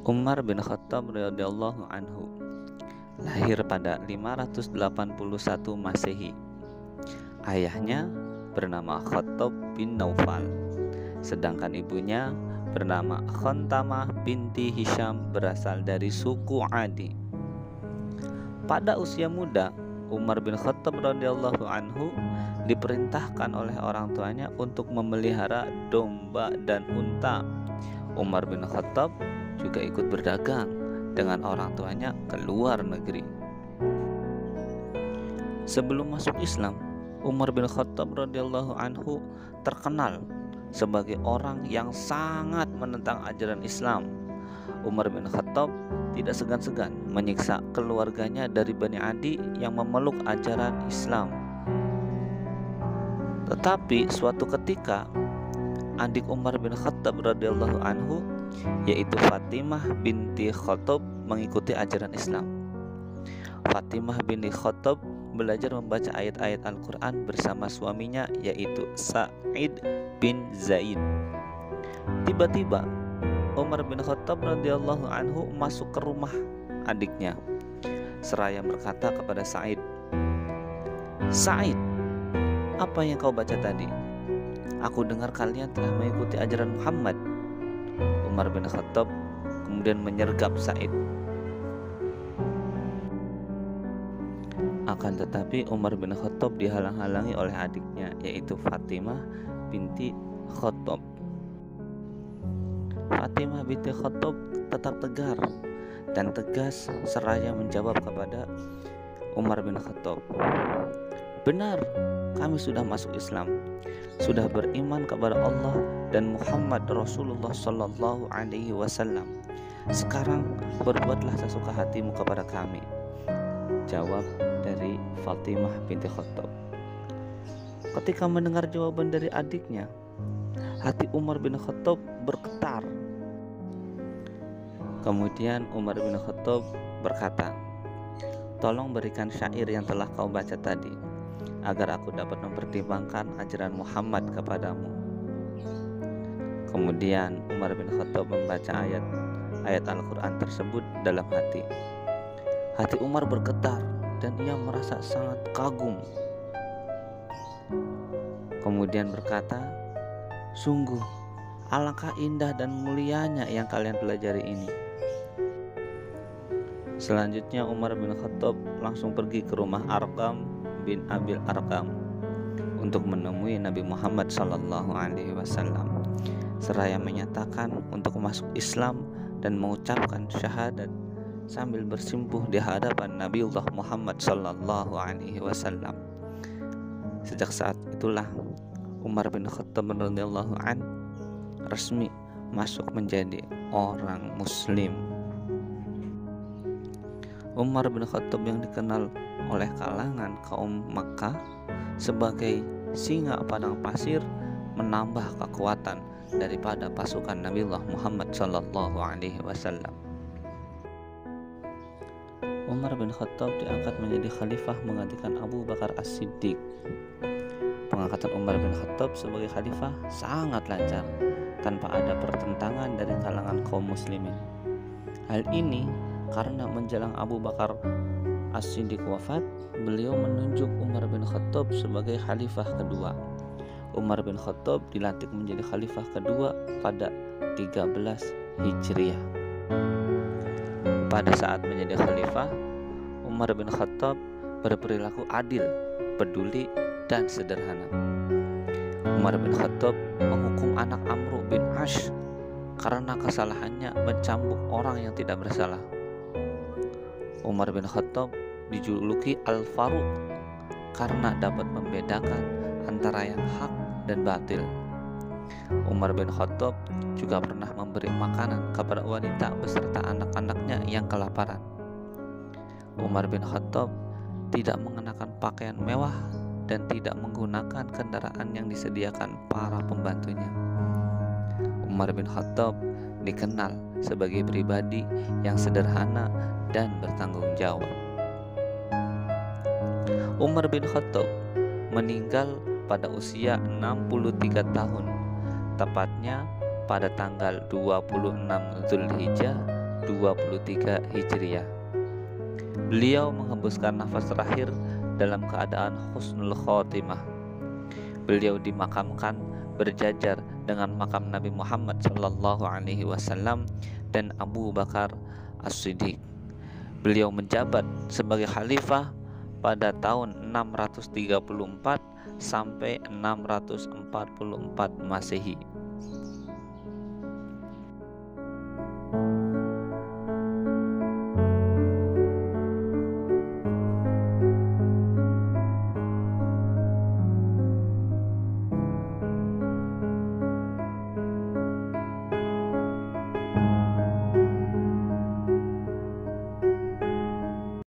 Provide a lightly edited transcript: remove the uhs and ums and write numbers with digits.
Umar bin Khattab radhiyallahu anhu lahir pada 581 Masehi. Ayahnya bernama Khattab bin Naufal, sedangkan ibunya bernama Khontamah binti Hisham berasal dari suku Adi. Pada usia muda, Umar bin Khattab radhiyallahu anhu diperintahkan oleh orang tuanya untuk memelihara domba dan unta. Umar bin Khattab juga ikut berdagang dengan orang tuanya ke luar negeri. Sebelum masuk Islam, Umar bin Khattab radhiyallahu anhu terkenal sebagai orang yang sangat menentang ajaran Islam. Umar bin Khattab tidak segan-segan menyiksa keluarganya dari Bani Adi yang memeluk ajaran Islam. Tetapi suatu ketika adik Umar bin Khattab radhiyallahu anhu, yaitu Fatimah binti Khattab, mengikuti ajaran Islam. Fatimah binti Khattab belajar membaca ayat-ayat Al-Quran bersama suaminya, yaitu Sa'id bin Zaid. Tiba-tiba Umar bin Khattab radhiyallahu anhu masuk ke rumah adiknya seraya berkata kepada Sa'id, "Sa'id, apa yang kau baca tadi? Aku dengar kalian telah mengikuti ajaran Muhammad." Umar bin Khattab kemudian menyergap Sa'id. Akan tetapi Umar bin Khattab dihalang-halangi oleh adiknya, yaitu Fatimah binti Khattab. Fatimah binti Khattab tetap tegar dan tegas seraya menjawab kepada Umar bin Khattab, "Benar, kami sudah masuk Islam, sudah beriman kepada Allah dan Muhammad Rasulullah Sallallahu Alaihi Wasallam. Sekarang berbuatlah sesuka hatimu kepada kami," jawab dari Fatimah binti Khattab. Ketika mendengar jawaban dari adiknya, hati Umar bin Khattab bergetar. Kemudian Umar bin Khattab berkata, "Tolong berikan syair yang telah kau baca tadi, agar aku dapat mempertimbangkan ajaran Muhammad kepadamu." Kemudian Umar bin Khattab membaca ayat Al-Quran tersebut dalam hati. Hati Umar bergetar dan ia merasa sangat kagum. Kemudian berkata, "Sungguh alangkah indah dan mulianya yang kalian pelajari ini." Selanjutnya Umar bin Khattab langsung pergi ke rumah Arqam bin Abil Arqam untuk menemui Nabi Muhammad Sallallahu Alaihi Wasallam seraya menyatakan untuk masuk Islam dan mengucapkan syahadat sambil bersimpuh di hadapan Nabiullah Muhammad Sallallahu Alaihi Wasallam. Sejak saat itulah Umar bin Khattab radhiyallahu an resmi masuk menjadi orang Muslim. Umar bin Khattab yang dikenal oleh kalangan kaum Makkah sebagai singa padang pasir menambah kekuatan daripada pasukan Nabiullah Muhammad Sallallahu Alaihi Wasallam. Umar bin Khattab diangkat menjadi khalifah menggantikan Abu Bakar As-Siddiq. Pengangkatan Umar bin Khattab sebagai khalifah sangat lancar tanpa ada pertentangan dari kalangan kaum muslimin. Hal ini karena menjelang Abu Bakar As-Siddiq wafat, beliau menunjuk Umar bin Khattab sebagai khalifah kedua. Umar bin Khattab dilantik menjadi khalifah kedua pada 13 Hijriah. Pada saat menjadi khalifah, Umar bin Khattab berperilaku adil, peduli, dan sederhana. Umar bin Khattab menghukum anak Amr bin Ash karena kesalahannya mencambuk orang yang tidak bersalah. Umar bin Khattab dijuluki Al-Faruq karena dapat membedakan antara yang hak dan batil. Umar bin Khattab juga pernah memberi makanan kepada wanita beserta anak-anaknya yang kelaparan. Umar bin Khattab tidak mengenakan pakaian mewah dan tidak menggunakan kendaraan yang disediakan para pembantunya. Umar bin Khattab dikenal sebagai pribadi yang sederhana dan bertanggung jawab. Umar bin Khattab meninggal pada usia 63 tahun, tepatnya pada tanggal 26 Zulhijjah 23 Hijriah. Beliau menghembuskan nafas terakhir dalam keadaan husnul khotimah. Beliau dimakamkan berjajar dengan makam Nabi Muhammad SAW dan Abu Bakar As-Siddiq. Beliau menjabat sebagai khalifah pada tahun 634 sampai 644 Masehi.